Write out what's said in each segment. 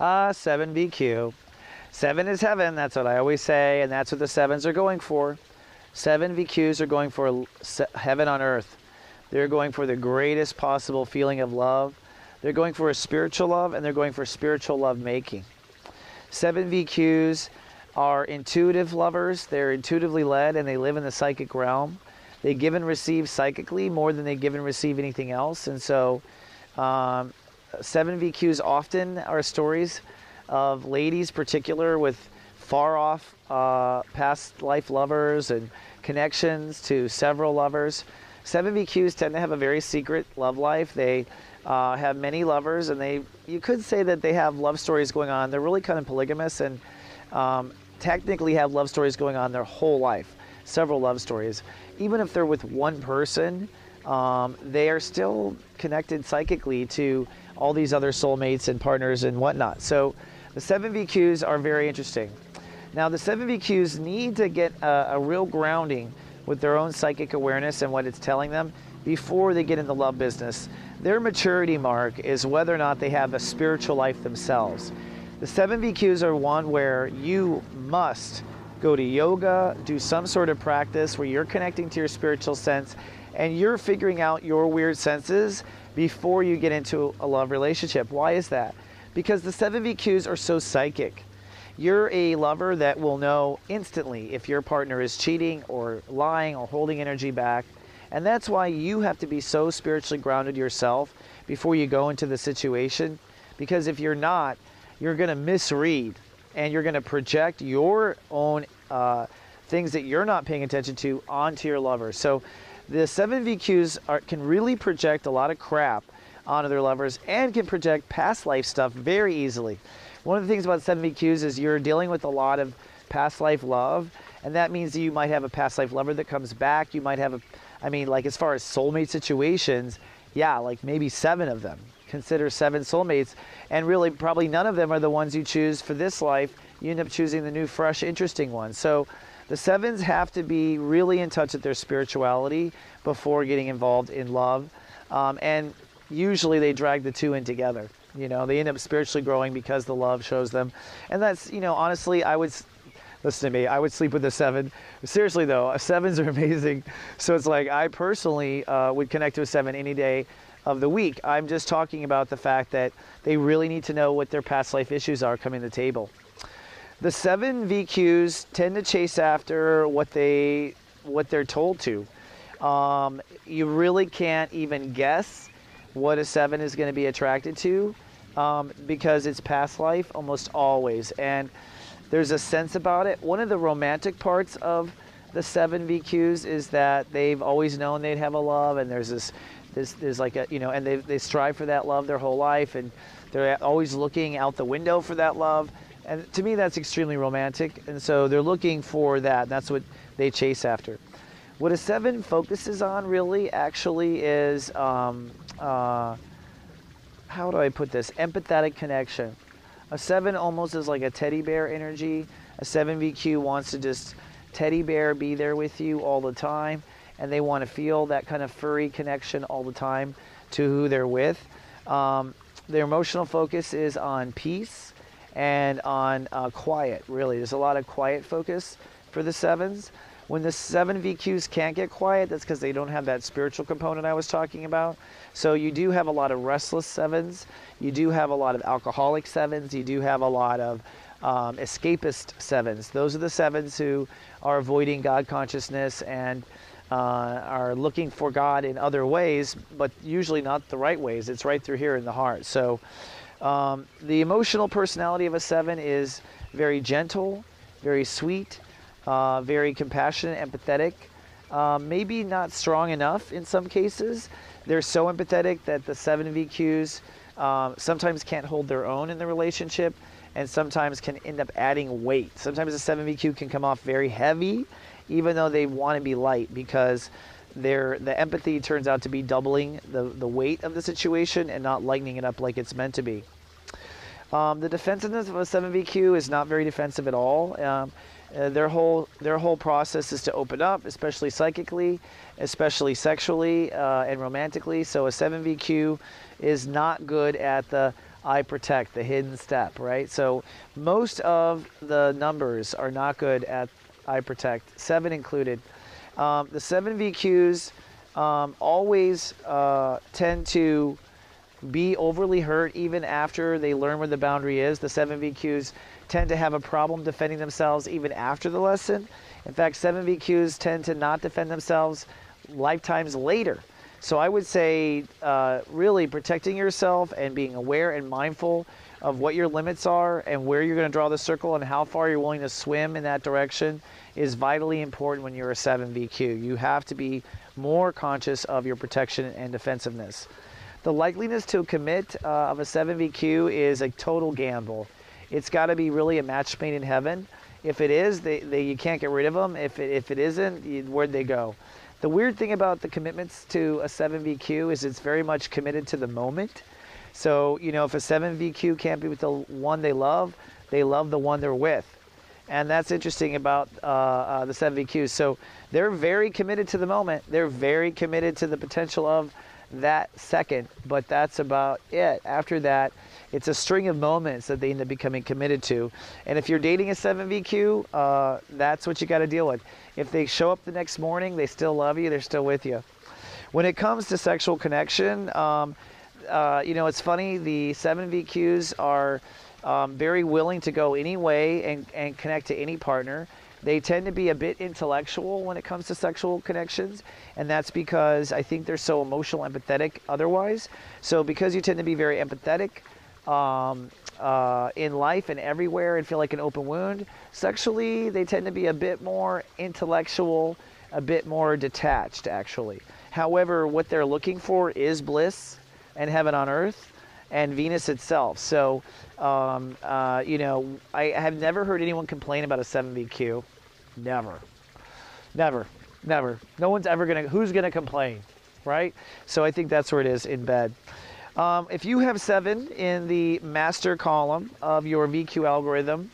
Seven VQ. Seven is heaven. That's what I always say, and that's what the sevens are going for. Seven VQs are going for heaven on earth. They're going for the greatest possible feeling of love. They're going for a spiritual love, and they're going for spiritual love making. Seven VQs are intuitive lovers. They're intuitively led, and they live in the psychic realm. They give and receive psychically more than they give and receive anything else. And so seven VQs often are stories of ladies particular with far off past life lovers and connections to several lovers. Seven VQs tend to have a very secret love life. They have many lovers, and you could say that they have love stories going on. They're really kind of polygamous, and technically have love stories going on their whole life, several love stories. Even if they're with one person, they are still connected psychically to all these other soulmates and partners and whatnot. So the seven VQs are very interesting. Now the seven VQs need to get a real grounding with their own psychic awareness and what it's telling them before they get in the love business. Their maturity mark is whether or not they have a spiritual life themselves. The seven VQs are one where you must go to yoga, do some sort of practice where you're connecting to your spiritual sense and you're figuring out your weird senses before you get into a love relationship. Why is that? Because the seven VQs are so psychic. You're a lover that will know instantly if your partner is cheating or lying or holding energy back. And that's why you have to be so spiritually grounded yourself before you go into the situation. Because if you're not, you're going to misread and you're going to project your own things that you're not paying attention to onto your lover. So the seven VQs can really project a lot of crap onto their lovers and can project past life stuff very easily. One of the things about seven VQs is you're dealing with a lot of past life love, and that means that you might have a past life lover that comes back. You might have like as far as soulmate situations, yeah, like maybe 7 of them. Consider 7 soulmates, and really probably none of them are the ones you choose for this life. You end up choosing the new, fresh, interesting one. So the sevens have to be really in touch with their spirituality before getting involved in love, and usually they drag the two in together. You know, they end up spiritually growing because the love shows them. And that's, honestly, listen to me, I would sleep with a 7. Seriously though, 7s are amazing. So it's like, I personally would connect to a 7 any day of the week. I'm just talking about the fact that they really need to know what their past life issues are coming to the table. The 7 VQs tend to chase after what they're told to. You really can't even guess what a 7 is going to be attracted to because it's past life almost always, and there's a sense about it. One of the romantic parts of the 7 VQs is that they've always known they'd have a love, and there's like a, and they strive for that love their whole life, and they're always looking out the window for that love. And to me, that's extremely romantic, and so they're looking for that, and that's what they chase after. What a 7 focuses on really actually is, how do I put this? Empathetic connection. A 7 almost is like a teddy bear energy. A 7 VQ wants to just teddy bear, be there with you all the time, and they want to feel that kind of furry connection all the time to who they're with. Their emotional focus is on peace and on quiet, really. There's a lot of quiet focus for the 7s. When the 7 VQs can't get quiet, that's because they don't have that spiritual component I was talking about. So you do have a lot of restless 7s. You do have a lot of alcoholic 7s. You do have a lot of escapist 7s. Those are the 7s who are avoiding God consciousness and are looking for God in other ways, but usually not the right ways. It's right through here in the heart. So the emotional personality of a 7 is very gentle, very sweet, very compassionate, empathetic, maybe not strong enough in some cases. They're so empathetic that the 7 VQs sometimes can't hold their own in the relationship, and sometimes can end up adding weight. Sometimes a 7 VQ can come off very heavy, even though they want to be light, because the empathy turns out to be doubling the weight of the situation and not lightening it up like it's meant to be. The defensiveness of a 7 VQ is not very defensive at all. Their whole process is to open up, especially psychically, especially sexually and romantically. So a 7 VQ is not good at the I protect, the hidden step, right? So most of the numbers are not good at I protect, 7 included. The 7 VQs always tend to be overly hurt even after they learn where the boundary is. The 7 VQs tend to have a problem defending themselves even after the lesson. In fact, 7 VQs tend to not defend themselves lifetimes later. So I would say really protecting yourself and being aware and mindful of what your limits are and where you're going to draw the circle and how far you're willing to swim in that direction is vitally important when you're a 7 VQ. You have to be more conscious of your protection and defensiveness. The likeliness to commit of a 7 VQ is a total gamble. It's got to be really a match made in heaven. If it is, you can't get rid of them. If it isn't, where'd they go? The weird thing about the commitments to a 7 VQ is it's very much committed to the moment. So, if a 7 VQ can't be with the one they love the one they're with. And that's interesting about the 7 VQs. So they're very committed to the moment. They're very committed to the potential of that second, but that's about it. After that, it's a string of moments that they end up becoming committed to. And if you're dating a 7 VQ, that's what you got to deal with. If they show up the next morning, they still love you, they're still with you. When it comes to sexual connection, it's funny, the 7 VQs are very willing to go any way and connect to any partner. They tend to be a bit intellectual when it comes to sexual connections, and that's because I think they're so emotional, empathetic otherwise. So because you tend to be very empathetic in life and everywhere and feel like an open wound, sexually they tend to be a bit more intellectual, a bit more detached actually. However, what they're looking for is bliss and heaven on earth and Venus itself. So, I have never heard anyone complain about a 7 VQ. Never. No one's ever who's gonna complain, right? So I think that's where it is in bed. If you have 7 in the master column of your VQ algorithm,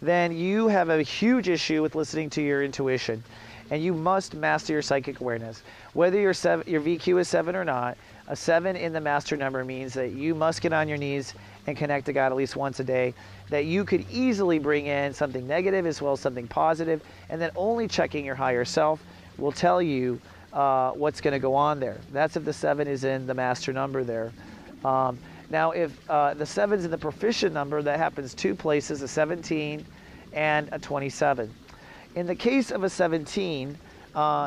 then you have a huge issue with listening to your intuition. And you must master your psychic awareness. Whether your VQ is 7 or not, a 7 in the master number means that you must get on your knees and connect to God at least once a day, that you could easily bring in something negative as well as something positive, and then only checking your higher self will tell you what's going to go on there. That's if the 7 is in the master number there. Now, if the 7's in the proficient number, that happens 2 places, a 17 and a 27. In the case of a 17,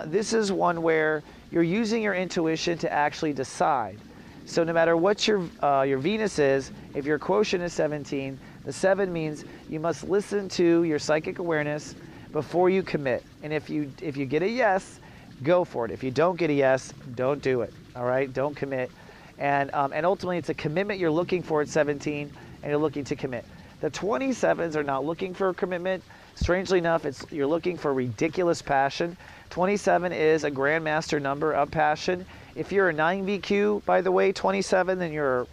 this is one where you're using your intuition to actually decide. So no matter what your Venus is, if your quotient is 17, the 7 means you must listen to your psychic awareness before you commit. And if you get a yes, go for it. If you don't get a yes, don't do it. All right, don't commit. And ultimately, it's a commitment you're looking for at 17, and you're looking to commit. The 27s are not looking for a commitment. Strangely enough, you're looking for ridiculous passion. 27 is a grandmaster number of passion. If you're a 9 VQ, by the way, 27, then you're,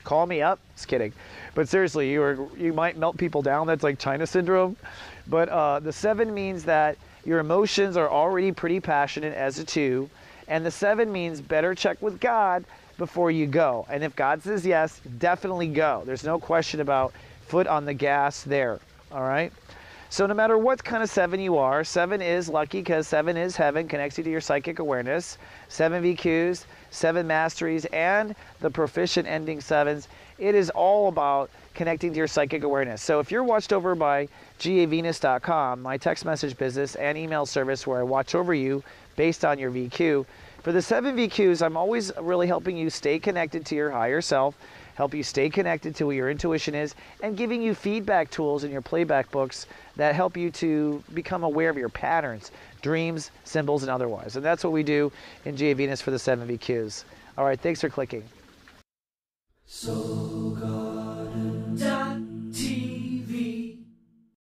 call me up. Just kidding. But seriously, you might melt people down. That's like China syndrome. But the 7 means that your emotions are already pretty passionate as a 2. And the 7 means better check with God before you go. And if God says yes, definitely go. There's no question about foot on the gas there. All right? So no matter what kind of 7 you are, 7 is lucky because 7 is heaven, connects you to your psychic awareness. 7 VQs, 7 masteries, and the proficient ending 7s. It is all about connecting to your psychic awareness. So if you're watched over by gavenus.com, my text message business and email service where I watch over you based on your VQ, for the 7 VQs, I'm always really helping you stay connected to your higher self, help you stay connected to what your intuition is, and giving you feedback tools in your playback books that help you to become aware of your patterns, dreams, symbols, and otherwise. And that's what we do in GA Venus for the 7 VQs. All right, thanks for clicking. So